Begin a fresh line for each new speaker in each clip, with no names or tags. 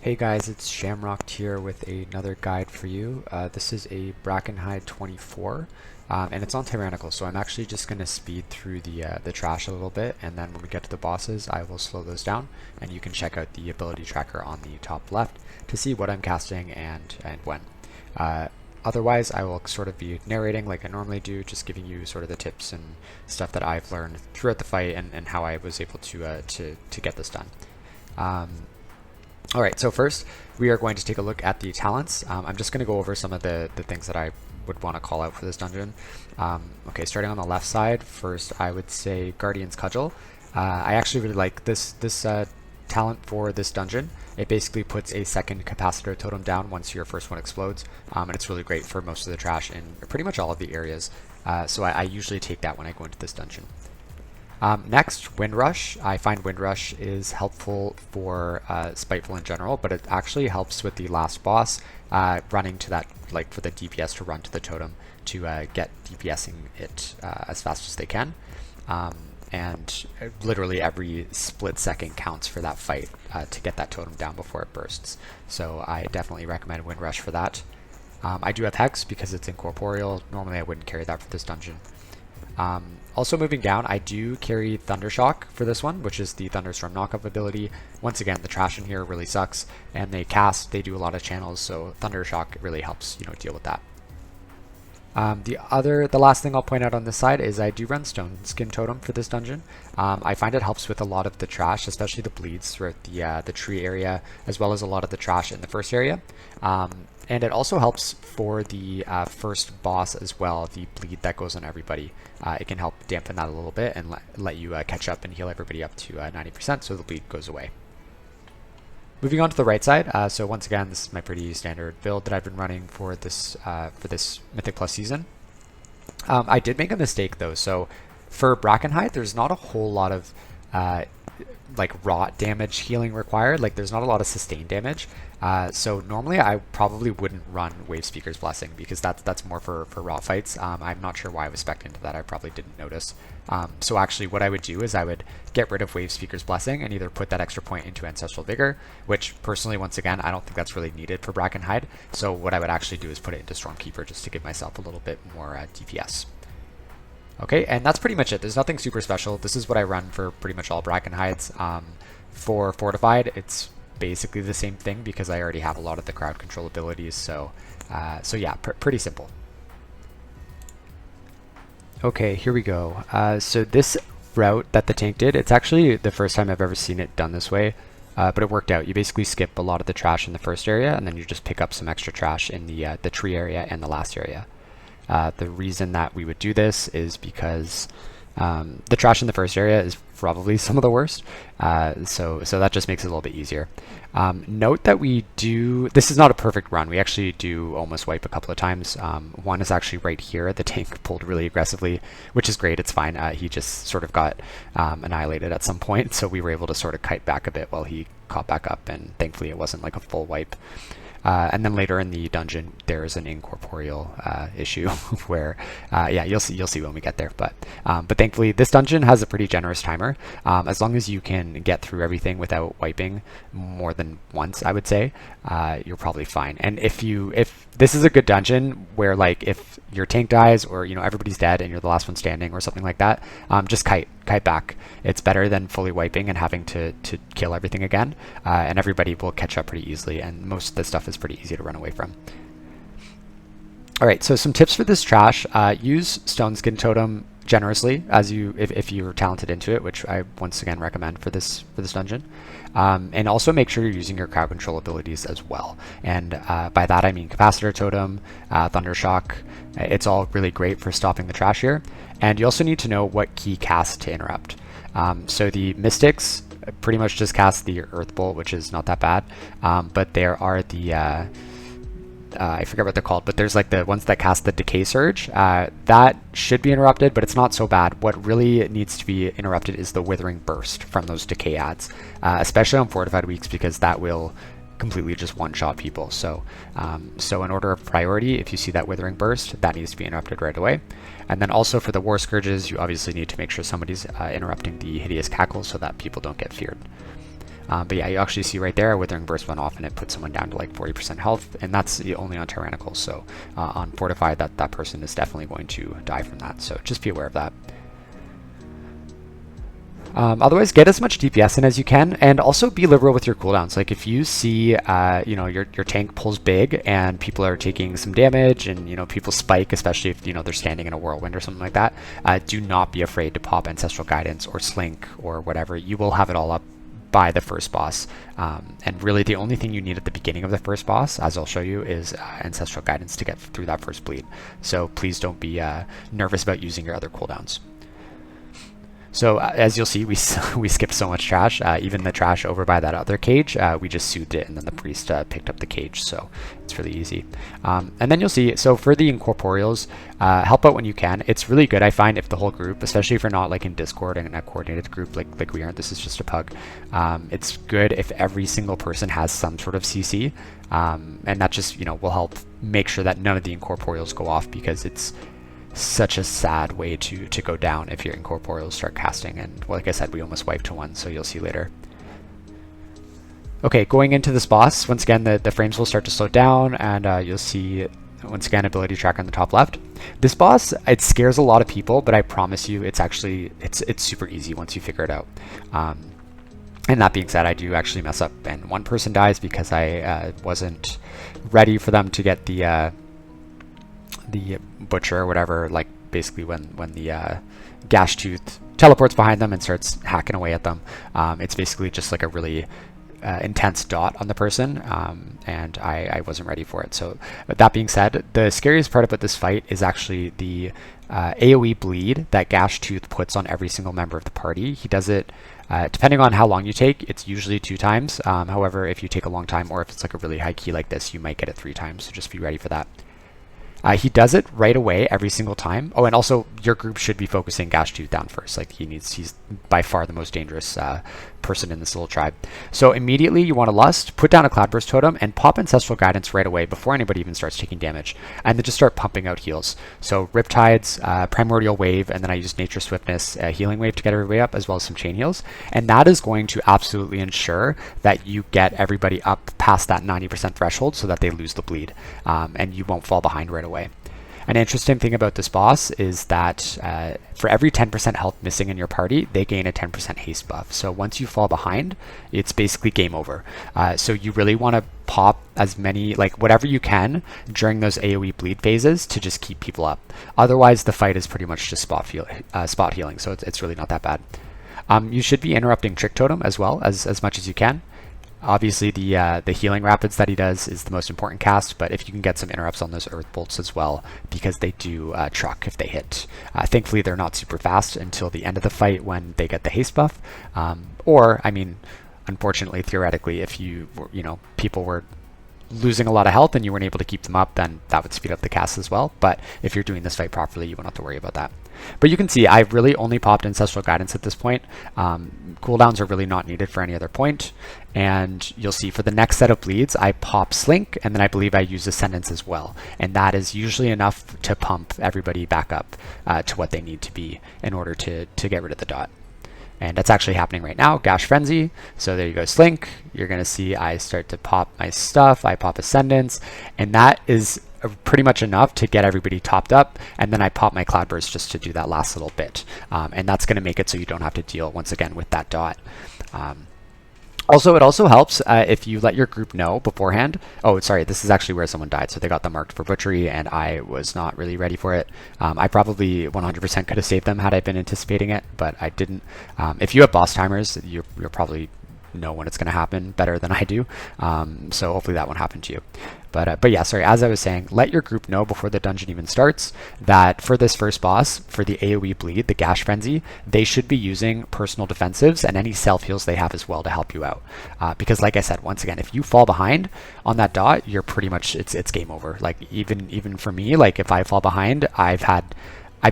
Hey guys, it's Shamrocked here with another guide for you. This is a Brackenhide 24, and it's on Tyrannical, so I'm actually just going to speed through the trash a little bit, and then when we get to the bosses, I will slow those down, and you can check out the ability tracker on the top left to see what I'm casting and when. Otherwise, I will sort of be narrating like I normally do, just giving you sort of the tips and stuff that I've learned throughout the fight and how I was able to get this done. Alright, so first we are going to take a look at the talents. I'm just going to go over some of the things that I would want to call out for this dungeon. Okay, starting on the left side, first I would say Guardian's Cudgel. I actually really like this talent for this dungeon. It basically puts a second capacitor totem down once your first one explodes, and it's really great for most of the trash in pretty much all of the areas. So I usually take that when I go into this dungeon. Next, Windrush. I find Windrush is helpful for Spiteful in general, but it actually helps with the last boss, running to that, like for the DPS to run to the totem to get DPSing it as fast as they can. And literally every split second counts for that fight to get that totem down before it bursts. So I definitely recommend Windrush for that. I do have Hex because it's incorporeal. Normally I wouldn't carry that for this dungeon. Also moving down, I do carry Thundershock for this one, which is the Thunderstorm knockup ability. Once again, the trash in here really sucks, and they do a lot of channels, so Thundershock really helps, deal with that. The last thing I'll point out on this side is I do run Stone Skin Totem for this dungeon. I find it helps with a lot of the trash, especially the bleeds throughout the tree area, as well as a lot of the trash in the first area. And it also helps for the first boss as well, the bleed that goes on everybody. It can help dampen that a little bit and let you catch up and heal everybody up to 90% so the bleed goes away. Moving on to the right side, so once again, this is my pretty standard build that I've been running for this Mythic Plus season. I did make a mistake though, so for Brackenhide, there's not a whole lot of like rot damage healing required. Like there's not a lot of sustained damage. So normally I probably wouldn't run Wave Speaker's Blessing because that's more for rot fights. I'm not sure why I was spec'd into that. I probably didn't notice. So actually what I would do is I would get rid of Wave Speaker's Blessing and either put that extra point into Ancestral Vigor, which personally, once again, I don't think that's really needed for Brackenhide. So what I would actually do is put it into Stormkeeper just to give myself a little bit more DPS. Okay, and that's pretty much it. There's nothing super special. This is what I run for pretty much all Brackenhides. For Fortified, it's basically the same thing because I already have a lot of the crowd control abilities. So yeah, pretty simple. Okay, here we go. So this route that the tank did, it's actually the first time I've ever seen it done this way, but it worked out. You basically skip a lot of the trash in the first area, and then you just pick up some extra trash in the tree area and the last area. The reason that we would do this is because the trash in the first area is probably some of the worst, so that just makes it a little bit easier. Note that this is not a perfect run. We actually do almost wipe a couple of times. One is actually right here. The tank pulled really aggressively, which is great. It's fine. He just sort of got annihilated at some point, so we were able to sort of kite back a bit while he caught back up, and thankfully it wasn't like a full wipe. And then later in the dungeon, there is an incorporeal issue where, yeah, you'll see when we get there. But thankfully, this dungeon has a pretty generous timer. As long as you can get through everything without wiping more than once, I would say, you're probably fine. And if this is a good dungeon where, like, if your tank dies or everybody's dead and you're the last one standing or something like that, just kite back. It's better than fully wiping and having to kill everything again, and everybody will catch up pretty easily, and most of the stuff is pretty easy to run away from. Alright, so some tips for this trash. Use Stone Skin Totem generously if you're talented into it, which I once again recommend for this dungeon. And also make sure you're using your crowd control abilities as well. And by that I mean Capacitor Totem, Thundershock. It's all really great for stopping the trash here. And you also need to know what key cast to interrupt. So the Mystics pretty much just cast the Earth Bolt, which is not that bad. But there are the I forget what they're called, but there's like the ones that cast the Decay Surge. That should be interrupted, but it's not so bad. What really needs to be interrupted is the Withering Burst from those Decay ads, especially on Fortified weeks, because that will completely just one-shot people. So in order of priority, if you see that Withering Burst, that needs to be interrupted right away. And then also for the War Scourges, you obviously need to make sure somebody's interrupting the Hideous Cackle so that people don't get feared. But yeah, you actually see right there, Withering Burst went off and it put someone down to like 40% health, and that's only on Tyrannical. So on Fortify, that person is definitely going to die from that. So just be aware of that. Otherwise, get as much DPS in as you can, and also be liberal with your cooldowns. Like if you see, your tank pulls big and people are taking some damage, and people spike, especially if they're standing in a whirlwind or something like that. Do not be afraid to pop Ancestral Guidance or Slink or whatever. You will have it all up by the first boss, and really the only thing you need at the beginning of the first boss, as I'll show you, is Ancestral Guidance to get through that first bleed. So please don't be nervous about using your other cooldowns. So as you'll see, we skipped so much trash. Even the trash over by that other cage, we just soothed it, and then the priest picked up the cage. So it's really easy. And then you'll see, so for the incorporeals, help out when you can. It's really good, I find, if the whole group, especially if you're not like in Discord and in a coordinated group like we aren't. This is just a pug. It's good if every single person has some sort of CC, and that just will help make sure that none of the incorporeals go off, because it's such a sad way to go down if your incorporeals start casting. And like I said, we almost wiped to one, so you'll see later. Okay, going into this boss, once again the frames will start to slow down, and you'll see once again ability tracker on the top left. This boss, it scares a lot of people, but I promise you it's actually it's super easy once you figure it out. And that being said, I do actually mess up and one person dies because I wasn't ready for them to get the butcher or whatever, like basically when the gash tooth teleports behind them and starts hacking away at them. It's basically just like a really intense dot on the person, and I wasn't ready for it. So that being said, the scariest part about this fight is actually the AoE bleed that gash tooth puts on every single member of the party. He does it depending on how long you take. It's usually 2 times. However, if you take a long time, or if it's like a really high key like this, you might get it 3 times, so just be ready for that. He does it right away every single time. Oh, and also your group should be focusing Gash Tooth down first. Like he's by far the most dangerous person in this little tribe. So immediately you want to Lust, put down a Cloudburst Totem, and pop Ancestral Guidance right away before anybody even starts taking damage. And then just start pumping out heals. So Riptides, Primordial Wave, and then I use Nature Swiftness, Healing Wave to get everybody up, as well as some Chain Heals. And that is going to absolutely ensure that you get everybody up past that 90% threshold so that they lose the bleed. And you won't fall behind right away. An interesting thing about this boss is that for every 10% health missing in your party, they gain a 10% haste buff. So once you fall behind, it's basically game over. So you really want to pop as many, like whatever you can during those AoE bleed phases to just keep people up. Otherwise, the fight is pretty much just spot healing, so it's really not that bad. You should be interrupting Trick Totem as well as much as you can. Obviously, the healing rapids that he does is the most important cast, but if you can get some interrupts on those earth bolts as well, because they do truck if they hit. Thankfully, they're not super fast until the end of the fight when they get the haste buff. Or, I mean, unfortunately, theoretically, if people were losing a lot of health and you weren't able to keep them up, then that would speed up the cast as well. But if you're doing this fight properly, you won't have to worry about that. But you can see I've really only popped Ancestral Guidance at this point. Cooldowns are really not needed for any other point. And you'll see for the next set of bleeds, I pop Slink, and then I believe I use Ascendance as well. And that is usually enough to pump everybody back up to what they need to be in order to get rid of the dot. And that's actually happening right now. Gash Frenzy. So there you go, Slink. You're going to see I start to pop my stuff. I pop Ascendance. And that is pretty much enough to get everybody topped up. And then I pop my Cloudburst just to do that last little bit. And that's going to make it so you don't have to deal, once again, with that dot. Also, it also helps if you let your group know beforehand. Oh, sorry, this is actually where someone died. So they got them marked for butchery, and I was not really ready for it. I probably 100% could have saved them had I been anticipating it, but I didn't. If you have boss timers, you'll probably know when it's going to happen better than I do. So hopefully that won't happen to you. But yeah, sorry, as I was saying, let your group know before the dungeon even starts that for this first boss, for the AoE bleed, the Gash Frenzy, they should be using personal defensives and any self-heals they have as well to help you out. Because like I said, once again, if you fall behind on that dot, you're pretty much, it's game over. Like even for me, like if I fall behind, I've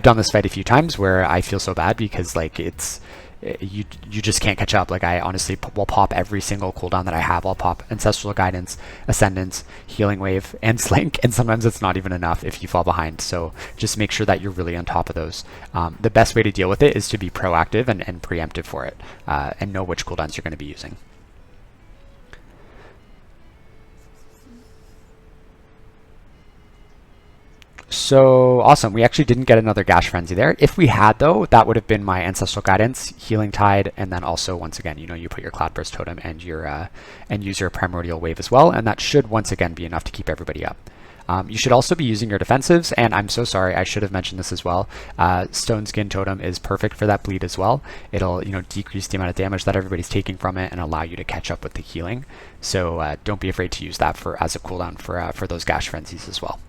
done this fight a few times where I feel so bad because like you just can't catch up. Like I honestly will pop every single cooldown that I have. I'll pop Ancestral Guidance, Ascendance, Healing Wave, and Slink, and sometimes it's not even enough if you fall behind. So just make sure that you're really on top of those. The best way to deal with it is to be proactive and preemptive for it, and know which cooldowns you're going to be using. So awesome. We actually didn't get another Gash Frenzy there. If we had, though, that would have been my Ancestral Guidance, Healing Tide, and then also, once again, you put your Cloudburst Totem and use your Primordial Wave as well, and that should once again be enough to keep everybody up. You should also be using your defensives, and I'm so sorry, I should have mentioned this as well. Stone Skin Totem is perfect for that bleed as well. It'll decrease the amount of damage that everybody's taking from it and allow you to catch up with the healing. So don't be afraid to use that as a cooldown for those Gash Frenzies as well.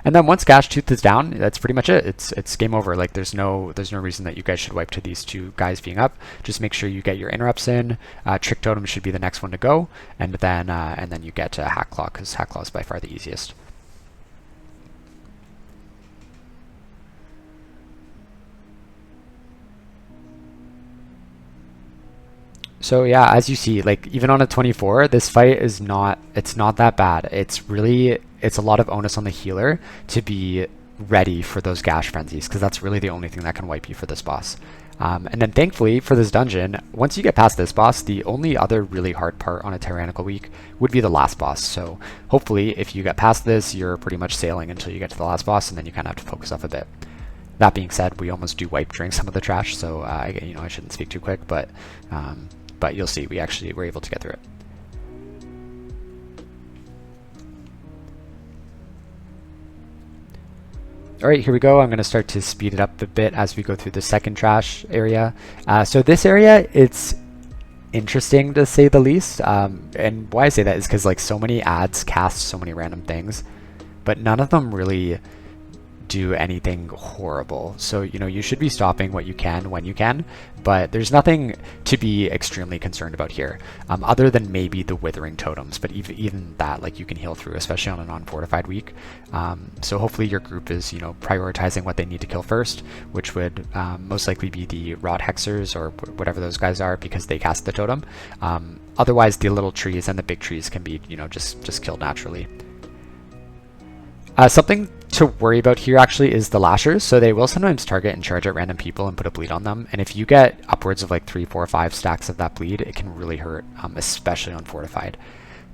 And then once Gash Tooth is down, that's pretty much it. It's game over. Like there's no reason that you guys should wipe to these two guys being up. Just make sure you get your interrupts in. Trick Totem should be the next one to go, and then you get Hackclaw, because Hackclaw is by far the easiest. So yeah, as you see, like even on a 24, this fight is not that bad. It's a lot of onus on the healer to be ready for those Gash Frenzies, because that's really the only thing that can wipe you for this boss. And then thankfully for this dungeon, once you get past this boss, the only other really hard part on a Tyrannical week would be the last boss. So hopefully if you get past this, you're pretty much sailing until you get to the last boss, and then you kind of have to focus off a bit. That being said, we almost do wipe during some of the trash, so I shouldn't speak too quick, but you'll see, we actually were able to get through it. Alright, here we go. I'm going to start to speed it up a bit as we go through the second trash area. So this area, it's interesting to say the least. And why I say that is because like so many ads cast so many random things, but none of them really do anything horrible. So you should be stopping what you can when you can, but there's nothing to be extremely concerned about here, other than maybe the withering totems, but even that, like, you can heal through, especially on a non-fortified week. So hopefully your group is prioritizing what they need to kill first, which would most likely be the rot hexers or whatever those guys are, because they cast the totem. Otherwise the little trees and the big trees can be just killed naturally. Something to worry about here actually is the lashers. So they will sometimes target and charge at random people and put a bleed on them. And if you get upwards of like 3, 4, 5 stacks of that bleed, it can really hurt, especially on fortified.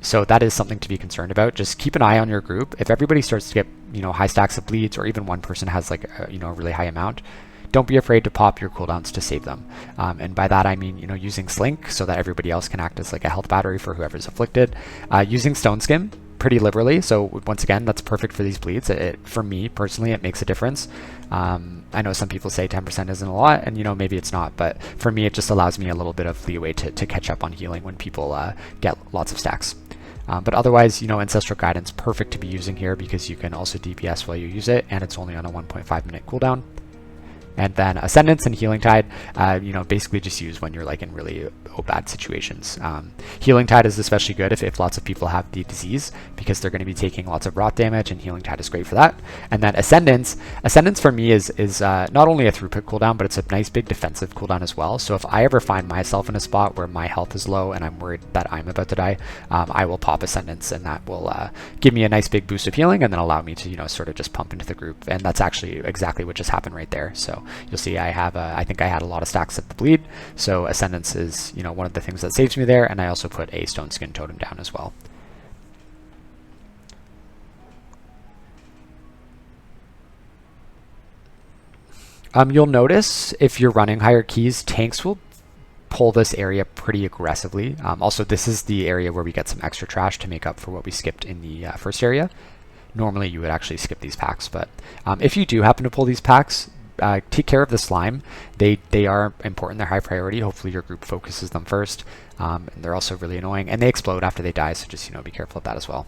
So that is something to be concerned about. Just keep an eye on your group. If everybody starts to get high stacks of bleeds, or even one person has like a really high amount, don't be afraid to pop your cooldowns to save them. And by that I mean using Slink so that everybody else can act as like a health battery for whoever's afflicted. Using Stone Skim pretty liberally. So once again, that's perfect for these bleeds. For me personally, it makes a difference. I know some people say 10% isn't a lot, and maybe it's not, but for me it just allows me a little bit of leeway to catch up on healing when people get lots of stacks. But otherwise, Ancestral Guidance, perfect to be using here because you can also DPS while you use it, and it's only on a 1.5 minute cooldown. And then Ascendance and Healing Tide, basically just use when you're like in really bad situations. Healing Tide is especially good if lots of people have the disease, because they're going to be taking lots of rot damage, and Healing Tide is great for that. And then Ascendance for me is not only a throughput cooldown, but it's a nice big defensive cooldown as well. So if I ever find myself in a spot where my health is low and I'm worried that I'm about to die, I will pop Ascendance, and that will give me a nice big boost of healing, and then allow me to sort of just pump into the group. And that's actually exactly what just happened right there. So you'll see I think I had a lot of stacks at the bleed, so Ascendance is one of the things that saves me there, and I also put a Stone Skin Totem down as well. You'll notice if you're running higher keys, tanks will pull this area pretty aggressively. Also, this is the area where we get some extra trash to make up for what we skipped in the first area. Normally you would actually skip these packs, but if you do happen to pull these packs, take care of the slime. They are important, they're high priority. Hopefully your group focuses them first, and they're also really annoying, and they explode after they die, so just be careful of that as well.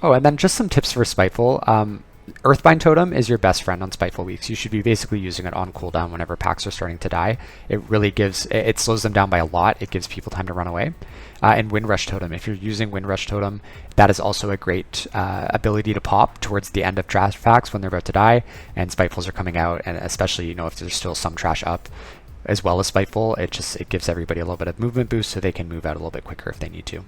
Oh, and then just some tips for Spiteful. Earthbind Totem is your best friend on Spiteful weeks. You should be basically using it on cooldown whenever packs are starting to die. It really it slows them down by a lot. It gives people time to run away. And Windrush Totem, if you're using Windrush Totem, that is also a great ability to pop towards the end of trash packs when they're about to die and Spitefuls are coming out, and especially if there's still some trash up as well as Spiteful, it gives everybody a little bit of movement boost so they can move out a little bit quicker if they need to.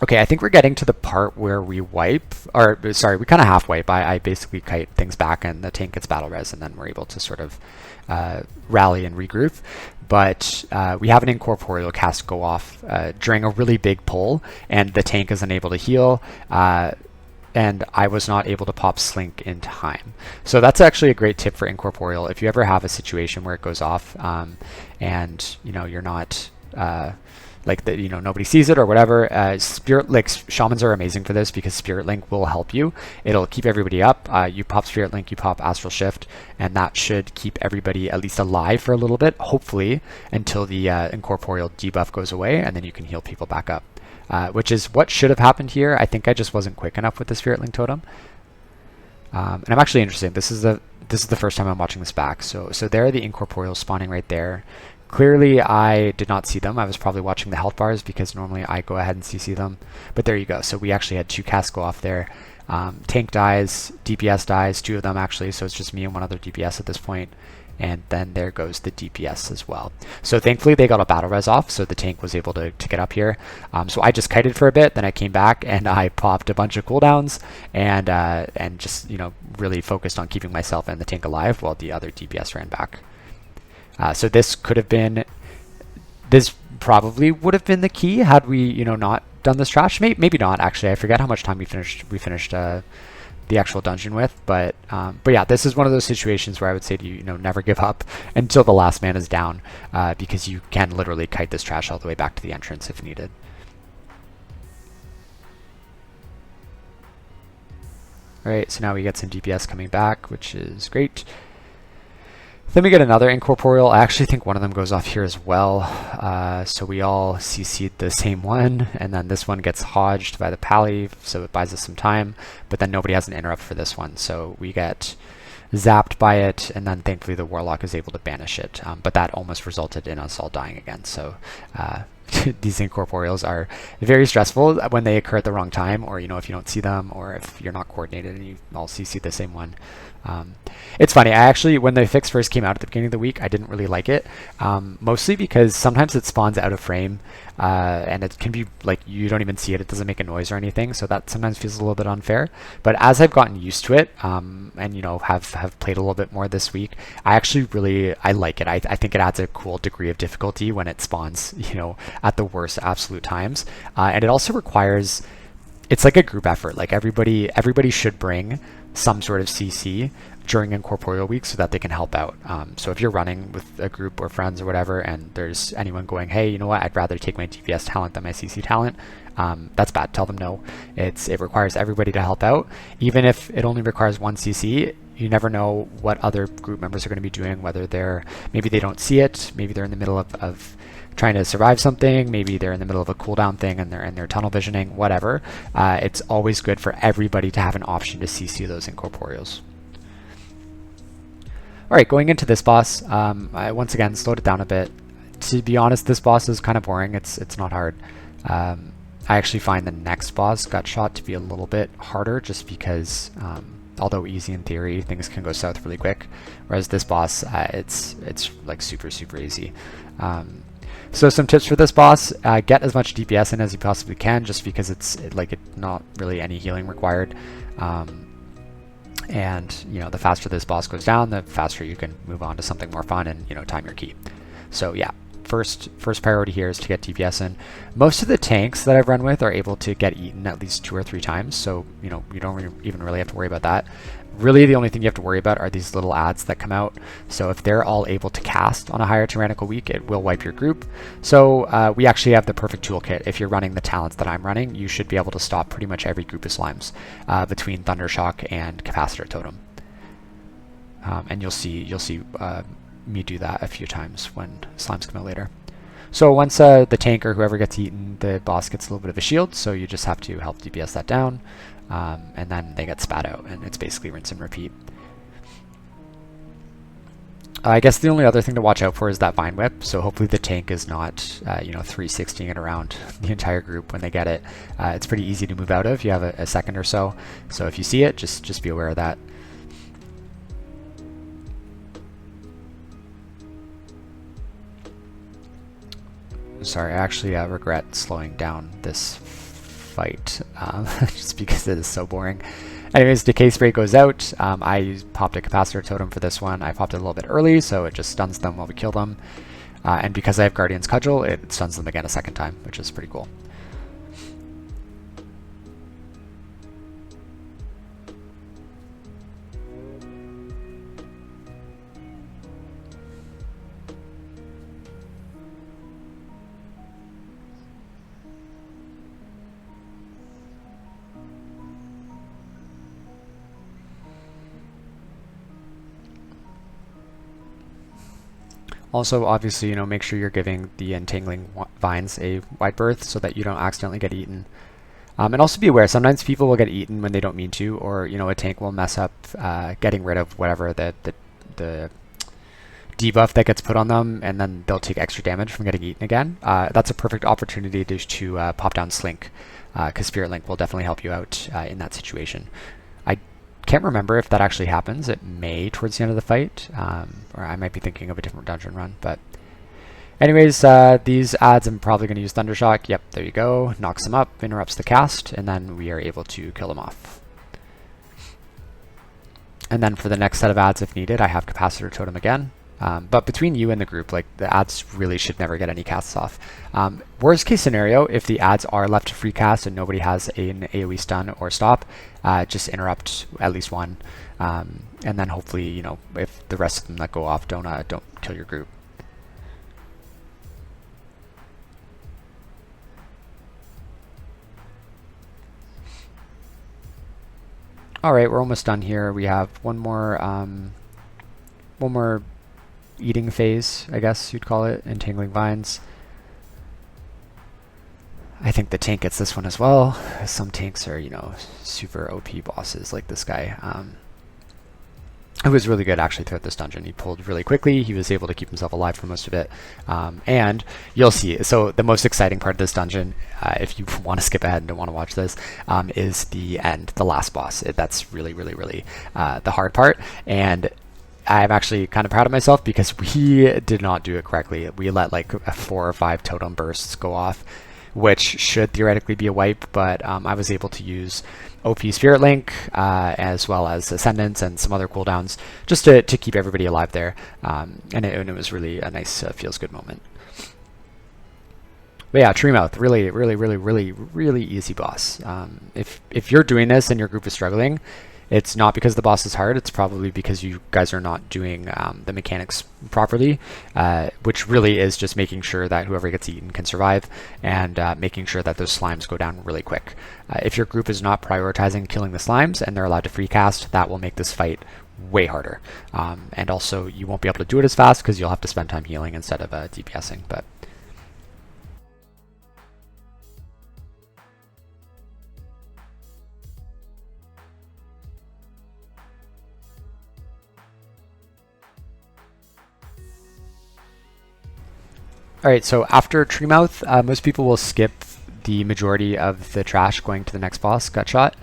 Okay, I think we're getting to the part where we wipe, or sorry, we kind of half wipe. I basically kite things back and the tank gets battle res, and then we're able to sort of rally and regroup. But we have an incorporeal cast go off during a really big pull, and the tank is unable to heal. And I was not able to pop Slink in time. So that's actually a great tip for incorporeal. If you ever have a situation where it goes off, and you're not like that, nobody sees it or whatever. Shamans are amazing for this because Spirit Link will help you. It'll keep everybody up. You pop Spirit Link, you pop Astral Shift, and that should keep everybody at least alive for a little bit, hopefully, until the incorporeal debuff goes away, and then you can heal people back up. Which is what should have happened here. I think I just wasn't quick enough with the Spirit Link Totem. And I'm actually interested. This is the first time I'm watching this back. So there are the incorporeals spawning right there. Clearly, I did not see them. I was probably watching the health bars because normally I go ahead and CC them. But there you go. So we actually had 2 casts go off there. Tank dies, DPS dies, 2 of them actually. So it's just me and one other DPS at this point. And then there goes the DPS as well. So thankfully they got a battle res off, so the tank was able to get up here. So I just kited for a bit, then I came back and I popped a bunch of cooldowns and just really focused on keeping myself and the tank alive while the other DPS ran back. So this probably would have been the key had we not done this trash. Maybe not actually. I forget how much time we finished the actual dungeon with, but yeah, this is one of those situations where I would say to you, never give up until the last man is down, because you can literally kite this trash all the way back to the entrance if needed. Alright, so now we get some DPS coming back, which is great. Then we get another incorporeal. I actually think one of them goes off here as well. So we all CC'd the same one, and then this one gets hodged by the pally, so it buys us some time, but then nobody has an interrupt for this one, so we get zapped by it, and then thankfully the warlock is able to banish it, but that almost resulted in us all dying again. So these incorporeals are very stressful when they occur at the wrong time, or if you don't see them, or if you're not coordinated and you all CC the same one. It's funny, I actually, when the fix first came out at the beginning of the week, I didn't really like it, mostly because sometimes it spawns out of frame, and it can be like you don't even see it, it doesn't make a noise or anything, so that sometimes feels a little bit unfair. But as I've gotten used to it, and have played a little bit more this week, I actually I like it. I think it adds a cool degree of difficulty when it spawns, at the worst absolute times, and it also requires, it's like a group effort. Like everybody should bring some sort of CC during incorporeal week so that they can help out. So if you're running with a group or friends or whatever, and there's anyone going, hey, you know what, I'd rather take my DPS talent than my CC talent, that's bad. Tell them no. It requires everybody to help out. Even if it only requires 1 CC, you never know what other group members are going to be doing, whether maybe they don't see it, maybe they're in the middle of trying to survive something, maybe they're in the middle of a cooldown thing and they're tunnel visioning, whatever. It's always good for everybody to have an option to CC those incorporeals. Alright, going into this boss, I once again slowed it down a bit. To be honest, this boss is kind of boring. It's not hard. I actually find the next boss, Gutshot, to be a little bit harder just because although easy in theory, things can go south really quick. Whereas this boss, it's like super easy. So some tips for this boss: get as much DPS in as you possibly can, just because it's not really any healing required. And the faster this boss goes down, the faster you can move on to something more fun and time your key. So yeah, first priority here is to get DPS in. Most of the tanks that I've run with are able to get eaten at least 2 or 3 times, so you don't even really have to worry about that. Really, the only thing you have to worry about are these little ads that come out. So if they're all able to cast on a higher Tyrannical week, it will wipe your group. So we actually have the perfect toolkit. If you're running the talents that I'm running, you should be able to stop pretty much every group of slimes between Thundershock and Capacitor Totem. And you'll see me do that a few times when slimes come out later. So once the tank or whoever gets eaten, the boss gets a little bit of a shield, so you just have to help DPS that down. And then they get spat out, and it's basically rinse and repeat. I guess the only other thing to watch out for is that Vine Whip, so hopefully the tank is not 360ing it around the entire group when they get it. It's pretty easy to move out of. You have a second or so if you see it, just be aware of that. Sorry, I actually regret slowing down this fight, just because it is so boring. Anyways, Decay Spray goes out. I popped a Capacitor Totem for this one. I popped it a little bit early, so it just stuns them while we kill them. And because I have Guardian's Cudgel, it stuns them again a second time, which is pretty cool. Also, obviously, you know, make sure you're giving the Entangling Vines a wide berth so that you don't accidentally get eaten. And also be aware, sometimes people will get eaten when they don't mean to, or, you know, a tank will mess up getting rid of whatever the debuff that gets put on them, and then they'll take extra damage from getting eaten again. That's a perfect opportunity to pop down Slink, because Spirit Link will definitely help you out in that situation. I can't remember if that actually happens. It may towards the end of the fight, or I might be thinking of a different dungeon run. But anyways, these adds I'm probably going to use Thundershock. Yep, there you go. Knocks them up, interrupts the cast, and then we are able to kill them off. And then for the next set of adds, if needed, I have Capacitor Totem again. But between you and the group, like, the adds really should never get any casts off. Worst case scenario, if the adds are left to free cast and nobody has an AoE stun or stop, just interrupt at least one, and then hopefully, you know, if the rest of them that go off don't kill your group. All right, we're almost done here. We have one more eating phase, I guess you'd call it, Entangling Vines. I think the tank gets this one as well. Some tanks are, you know, super OP bosses like this guy. It was really good actually throughout this dungeon. He pulled really quickly. He was able to keep himself alive for most of it. And you'll see, so the most exciting part of this dungeon, if you want to skip ahead and don't want to watch this, is the end, the last boss. That's really the hard part. And I'm actually kind of proud of myself because we did not do it correctly. We let like 4 or 5 totem bursts go off, which should theoretically be a wipe, but I was able to use OP Spirit Link as well as Ascendance and some other cooldowns just to keep everybody alive there, and it was really a nice feels good moment. But yeah, Treemouth, really easy boss. If you're doing this and your group is struggling, it's not because the boss is hard, it's probably because you guys are not doing the mechanics properly, which really is just making sure that whoever gets eaten can survive, and making sure that those slimes go down really quick. If your group is not prioritizing killing the slimes and they're allowed to free cast, that will make this fight way harder. And also, you won't be able to do it as fast because you'll have to spend time healing instead of DPSing. But alright, so after Treemouth, most people will skip the majority of the trash going to the next boss, Gutshot.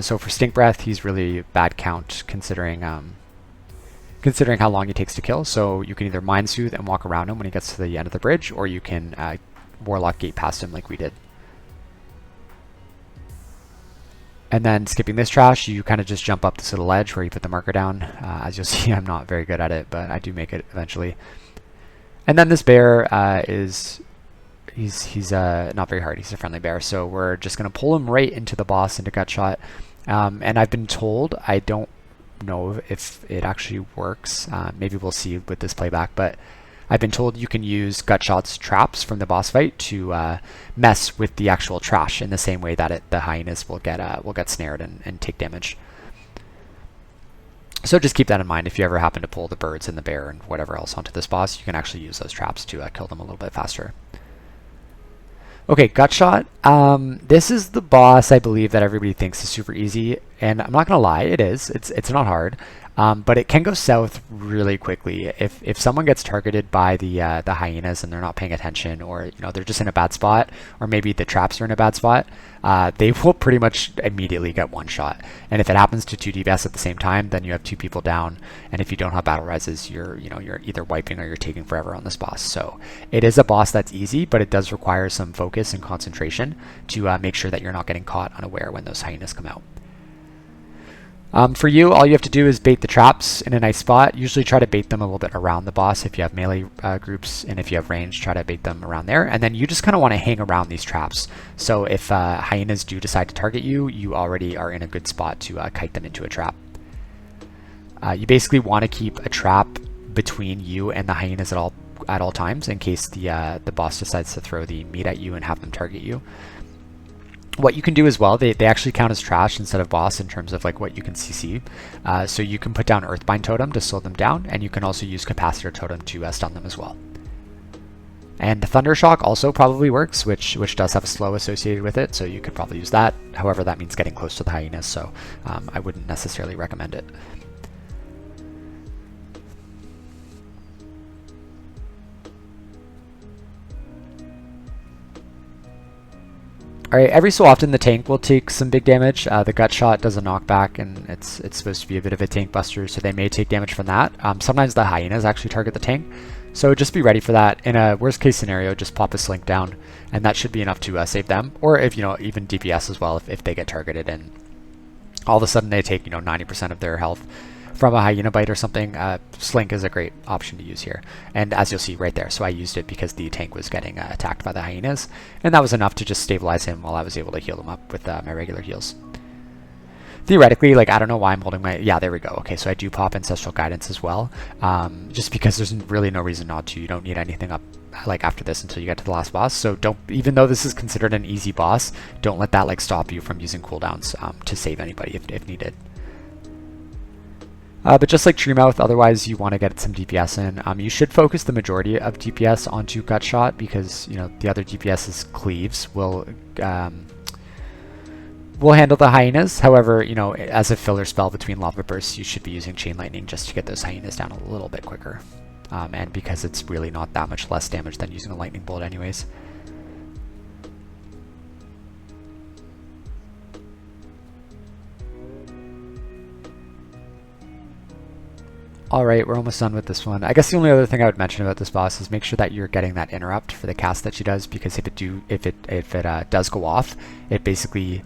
So for Stink Breath, he's really bad count considering how long he takes to kill. So you can either Mind Soothe and walk around him when he gets to the end of the bridge, or you can Warlock Gate past him like we did. And then skipping this trash, you kind of just jump up this little ledge where you put the marker down. As you'll see, I'm not very good at it, but I do make it eventually. And then this bear he's not very hard. He's a friendly bear, so we're just gonna pull him right into the boss, into Gutshot. And I've been told, I don't know if it actually works. Maybe we'll see with this playback, but I've been told you can use Gutshot's traps from the boss fight to mess with the actual trash in the same way that the hyenas will get snared and take damage. So just keep that in mind if you ever happen to pull the birds and the bear and whatever else onto this boss. You can actually use those traps to kill them a little bit faster. Okay, Gutshot. This is the boss I believe that everybody thinks is super easy. And I'm not gonna lie, it is. It's not hard, but it can go south really quickly if someone gets targeted by the hyenas and they're not paying attention, or they're just in a bad spot, or maybe the traps are in a bad spot. They will pretty much immediately get one shot. And if it happens to 2 DPS at the same time, then you have 2 people down. And if you don't have battle rises, you're either wiping or you're taking forever on this boss. So it is a boss that's easy, but it does require some focus and concentration to make sure that you're not getting caught unaware when those hyenas come out. For you, all you have to do is bait the traps in a nice spot. Usually try to bait them a little bit around the boss if you have melee groups, and if you have range, try to bait them around there. And then you just kind of want to hang around these traps. So if hyenas do decide to target you, you already are in a good spot to kite them into a trap. You basically want to keep a trap between you and the hyenas at all times, in case the boss decides to throw the meat at you and have them target you. What you can do as well, they actually count as trash instead of boss in terms of like what you can CC. So you can put down Earthbind Totem to slow them down, and you can also use Capacitor Totem to stun them as well. And Thundershock also probably works, which does have a slow associated with it, so you could probably use that. However, that means getting close to the hyenas, so I wouldn't necessarily recommend it. Alright, every so often the tank will take some big damage. The Gutshot does a knockback, and it's supposed to be a bit of a tank buster, so they may take damage from that. Sometimes the hyenas actually target the tank, so just be ready for that. In a worst case scenario, just pop a Slink down, and that should be enough to save them. Or if even DPS as well, if they get targeted and all of a sudden they take 90% of their health from a hyena bite or something, Slink is a great option to use here. And as you'll see right there, so I used it because the tank was getting attacked by the hyenas, and that was enough to just stabilize him while I was able to heal him up with my regular heals. Theoretically, like, I don't know why I'm holding my... Yeah, there we go. Okay, so I do pop Ancestral Guidance as well, just because there's really no reason not to. You don't need anything up like after this until you get to the last boss, so don't, even though this is considered an easy boss, don't let that like stop you from using cooldowns to save anybody if needed. But just like Treemouth, otherwise you want to get some DPS in. You should focus the majority of DPS onto Gutshot, because the other DPS's cleaves will handle the hyenas. However, as a filler spell between lava bursts, you should be using Chain Lightning just to get those hyenas down a little bit quicker. And because it's really not that much less damage than using a lightning bolt anyways. Alright, we're almost done with this one. I guess the only other thing I would mention about this boss is make sure that you're getting that interrupt for the cast that she does, because if it does go off, it basically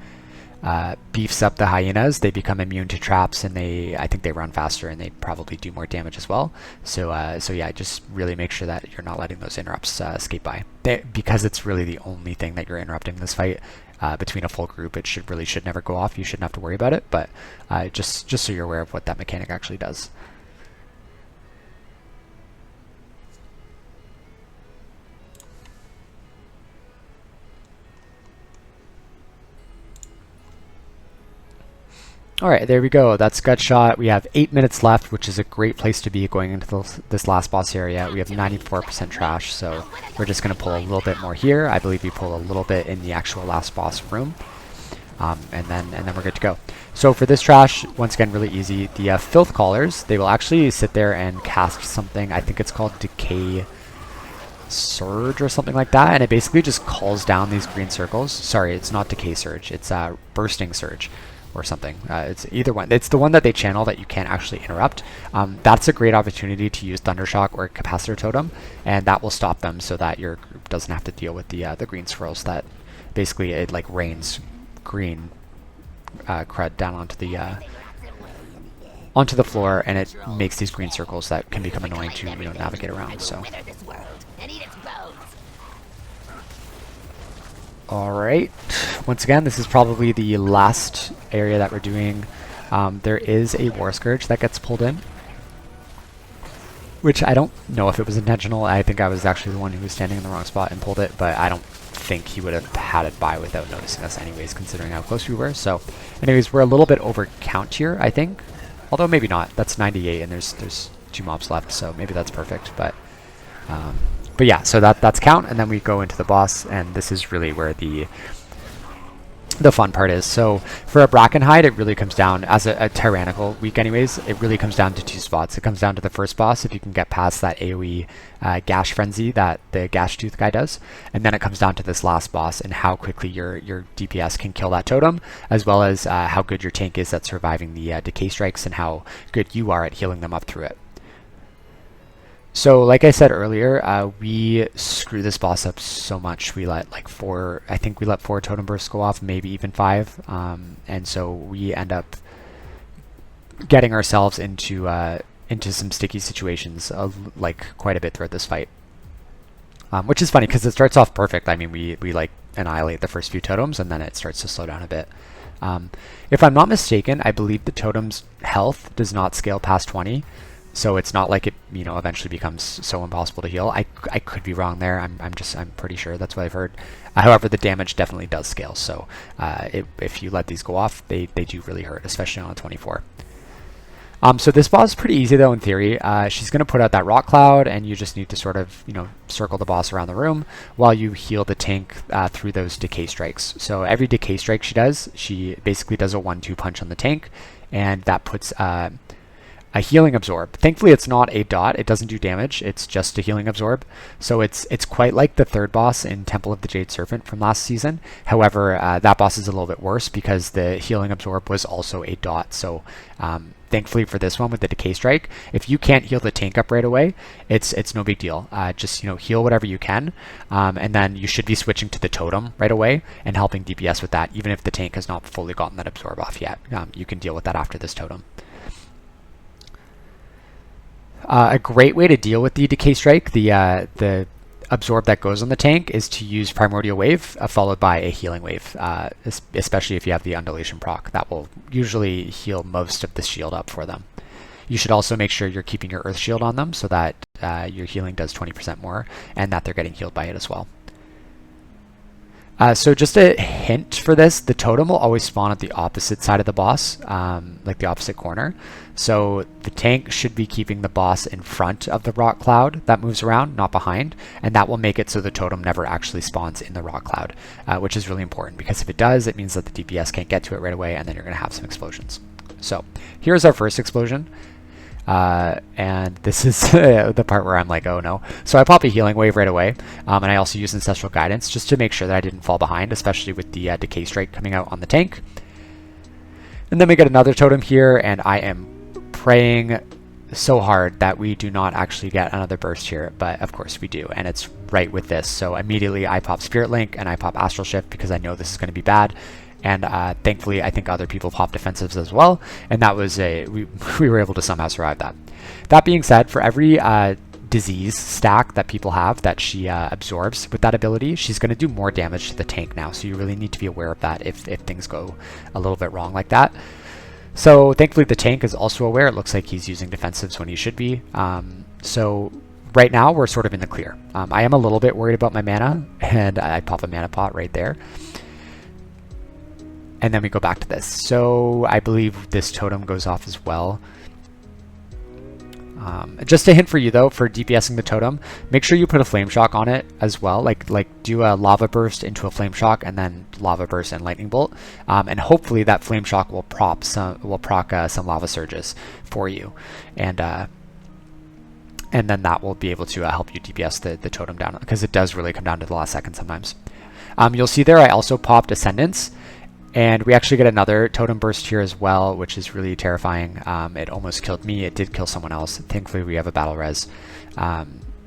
beefs up the hyenas. They become immune to traps, and I think they run faster, and they probably do more damage as well. So yeah, just really make sure that you're not letting those interrupts escape by. Because it's really the only thing that you're interrupting this fight. Between a full group, it should never go off. You shouldn't have to worry about it, but just so you're aware of what that mechanic actually does. Alright, there we go. That's Gutshot. We have 8 minutes left, which is a great place to be going into this last boss area. We have 94% trash, so we're just going to pull a little bit more here. I believe we pull a little bit in the actual last boss room. And then we're good to go. So for this trash, once again, really easy. The Filth Callers, they will actually sit there and cast something. I think it's called Decay Surge or something like that, and it basically just calls down these green circles. Sorry, it's not Decay Surge. It's Bursting Surge. Or something. It's either one. It's the one that they channel that you can't actually interrupt. That's a great opportunity to use Thundershock or Capacitor Totem, and that will stop them so that your group doesn't have to deal with the green swirls that basically it like rains green crud down onto the floor, and it makes these green circles that can become annoying to navigate around. So. Alright, once again, this is probably the last area that we're doing. There is a War Scourge that gets pulled in, which I don't know if it was intentional. I think I was actually the one who was standing in the wrong spot and pulled it, but I don't think he would have had it by without noticing us anyways, considering how close we were. So anyways, we're a little bit over count here, I think. Although maybe not. That's 98 and there's 2 mobs left, so maybe that's perfect. But yeah, so that's count, and then we go into the boss, and this is really where the the fun part is. So for a Brackenhide, it really comes down, as a Tyrannical week anyways, it really comes down to 2 spots. It comes down to the first boss, if you can get past that AoE Gash Frenzy that the Gash Tooth guy does, and then it comes down to this last boss and how quickly your DPS can kill that totem, as well as how good your tank is at surviving the decay strikes and how good you are at healing them up through it. So like I said earlier, we screw this boss up so much. We let like 4, I think we let 4 totem bursts go off, maybe even 5. And so we end up getting ourselves into some sticky situations like quite a bit throughout this fight. Which is funny because it starts off perfect. I mean, we like annihilate the first few totems and then it starts to slow down a bit. If I'm not mistaken, I believe the totem's health does not scale past 20. So it's not like it, you know, eventually becomes so impossible to heal. I could be wrong there. I'm pretty sure that's what I've heard. However, the damage definitely does scale. So if you let these go off, they do really hurt, especially on a 24. So this boss is pretty easy though in theory. She's going to put out that rock cloud, and you just need to sort of, you know, circle the boss around the room while you heal the tank through those decay strikes. So every decay strike she does, she basically does a 1-2 punch on the tank, and that puts a healing absorb. Thankfully it's not a dot, it doesn't do damage, it's just a healing absorb. So it's quite like the third boss in Temple of the Jade Serpent from last season. However, that boss is a little bit worse because the healing absorb was also a dot. So thankfully for this one with the decay strike, if you can't heal the tank up right away, it's no big deal. Just, you know, heal whatever you can, and then you should be switching to the totem right away and helping DPS with that, even if the tank has not fully gotten that absorb off yet. You can deal with that after this totem. A great way to deal with the decay strike, the absorb that goes on the tank, is to use Primordial Wave followed by a healing wave, especially if you have the undulation proc. That will usually heal most of the shield up for them. You should also make sure you're keeping your earth shield on them so that your healing does 20% more and that they're getting healed by it as well. So just a hint for this, the totem will always spawn at the opposite side of the boss, like the opposite corner. So the tank should be keeping the boss in front of the rock cloud that moves around, not behind, and that will make it so the totem never actually spawns in the rock cloud, which is really important because if it does, it means that the DPS can't get to it right away and then you're going to have some explosions. So here's our first explosion. And this is the part where I'm like, oh no. So I pop a healing wave right away, and I also use Ancestral Guidance just to make sure that I didn't fall behind, especially with the Decay Strike coming out on the tank. And then we get another totem here, and I am praying so hard that we do not actually get another burst here, but of course we do, and it's right with this. So immediately I pop Spirit Link and I pop Astral Shift because I know this is going to be bad. And thankfully, I think other people popped defensives as well, and that was we were able to somehow survive that. That being said, for every disease stack that people have that she absorbs with that ability, she's going to do more damage to the tank now, so you really need to be aware of that if things go a little bit wrong like that. So thankfully the tank is also aware. It looks like he's using defensives when he should be. So right now we're sort of in the clear. I am a little bit worried about my mana, and I pop a mana pot right there. And then we go back to this. So I believe this totem goes off as well. Just a hint for you though, for DPSing the totem, make sure you put a Flame Shock on it as well. Like do a Lava Burst into a Flame Shock and then Lava Burst and Lightning Bolt. And hopefully that Flame Shock will proc some Lava Surges for you. And then that will be able to help you DPS the totem down, because it does really come down to the last second sometimes. You'll see there I also popped Ascendance. And we actually get another totem burst here as well, which is really terrifying. It almost killed me. It did kill someone else. Thankfully, we have a battle res.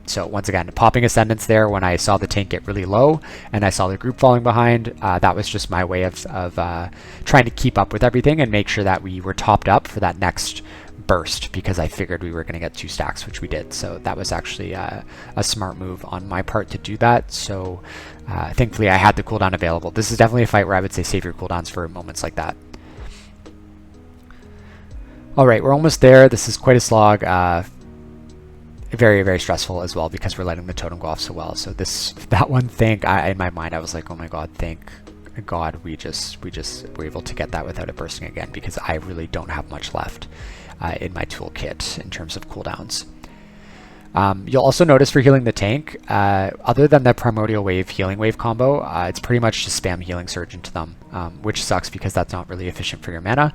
So once again, popping Ascendance there when I saw the tank get really low and I saw the group falling behind, that was just my way of trying to keep up with everything and make sure that we were topped up for that next burst, because I figured we were going to get 2 stacks, which we did. So that was actually a smart move on my part to do that. So thankfully I had the cooldown available. This is definitely a fight where I would say save your cooldowns for moments like that. Alright, we're almost there. This is quite a slog. Very, very stressful as well because we're letting the totem go off so well. So that one, in my mind I was like, oh my god, thank god we just were able to get that without it bursting again, because I really don't have much left in my toolkit in terms of cooldowns. You'll also notice for healing the tank, other than the Primordial Wave Healing Wave combo, it's pretty much just spam Healing Surge into them, which sucks because that's not really efficient for your mana.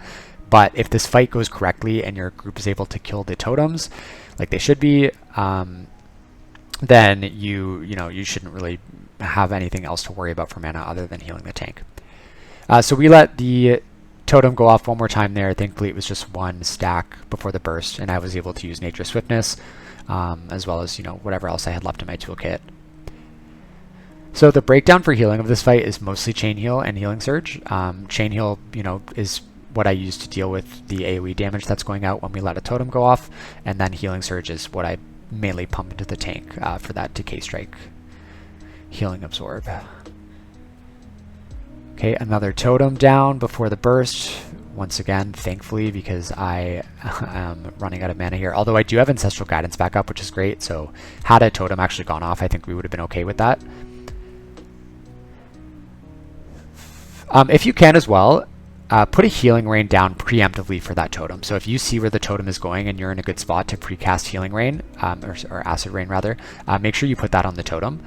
But if this fight goes correctly and your group is able to kill the totems like they should be, then you shouldn't really have anything else to worry about for mana other than healing the tank. So we let the totem go off one more time there. Thankfully it was just one stack before the burst, and I was able to use Nature Swiftness, as well as whatever else I had left in my toolkit. So the breakdown for healing of this fight is mostly Chain Heal and Healing Surge. Chain Heal, is what I use to deal with the AoE damage that's going out when we let a totem go off, and then Healing Surge is what I mainly pump into the tank for that Decay Strike Healing Absorb. Okay, another totem down before the burst. Once again, thankfully, because I am running out of mana here. Although I do have Ancestral Guidance back up, which is great. So had a totem actually gone off, I think we would have been okay with that. If you can as well, put a Healing Rain down preemptively for that totem. So if you see where the totem is going and you're in a good spot to precast Healing Rain, or Acid Rain rather, make sure you put that on the totem,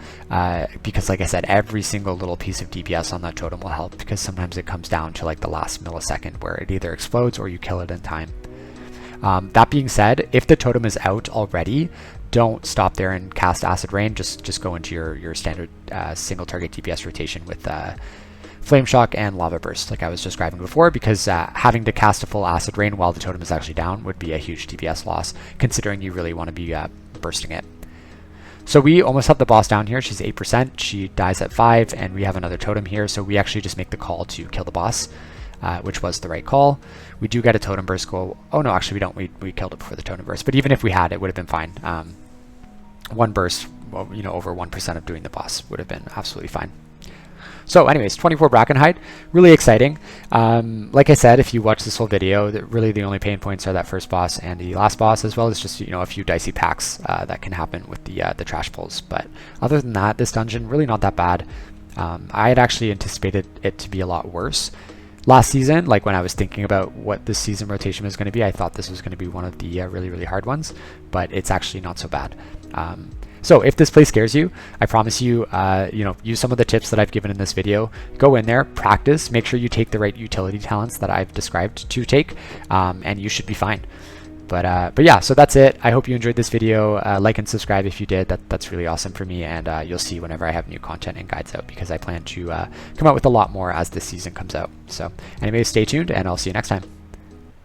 because like I said, every single little piece of DPS on that totem will help, because sometimes it comes down to like the last millisecond where it either explodes or you kill it in time. That being said, if the totem is out already, don't stop there and cast Acid Rain. Just go into your standard single target DPS rotation with Flame Shock and Lava Burst, like I was describing before, because having to cast a full Acid Rain while the totem is actually down would be a huge DPS loss, considering you really want to be bursting it. So we almost have the boss down here. She's 8%. She dies at 5, and we have another totem here, so we actually just make the call to kill the boss, which was the right call. We do get a totem burst go. Oh no, actually we don't. We killed it before the totem burst, but even if we had, it would have been fine. One burst, well, over 1% of doing the boss would have been absolutely fine. So anyways, 24 Brackenhide, really exciting. Like I said, if you watch this whole video, really the only pain points are that first boss and the last boss, as well as just a few dicey packs that can happen with the trash pulls. But other than that, this dungeon really not that bad. I had actually anticipated it to be a lot worse. Last season, like when I was thinking about what this season rotation was going to be, I thought this was going to be one of the really hard ones, but it's actually not so bad. So if this place scares you, I promise you, use some of the tips that I've given in this video. Go in there, practice, make sure you take the right utility talents that I've described to take, and you should be fine. But yeah, so that's it. I hope you enjoyed this video. Like and subscribe if you did. That's really awesome for me, and you'll see whenever I have new content and guides out, because I plan to come out with a lot more as this season comes out. So anyways, stay tuned, and I'll see you next time.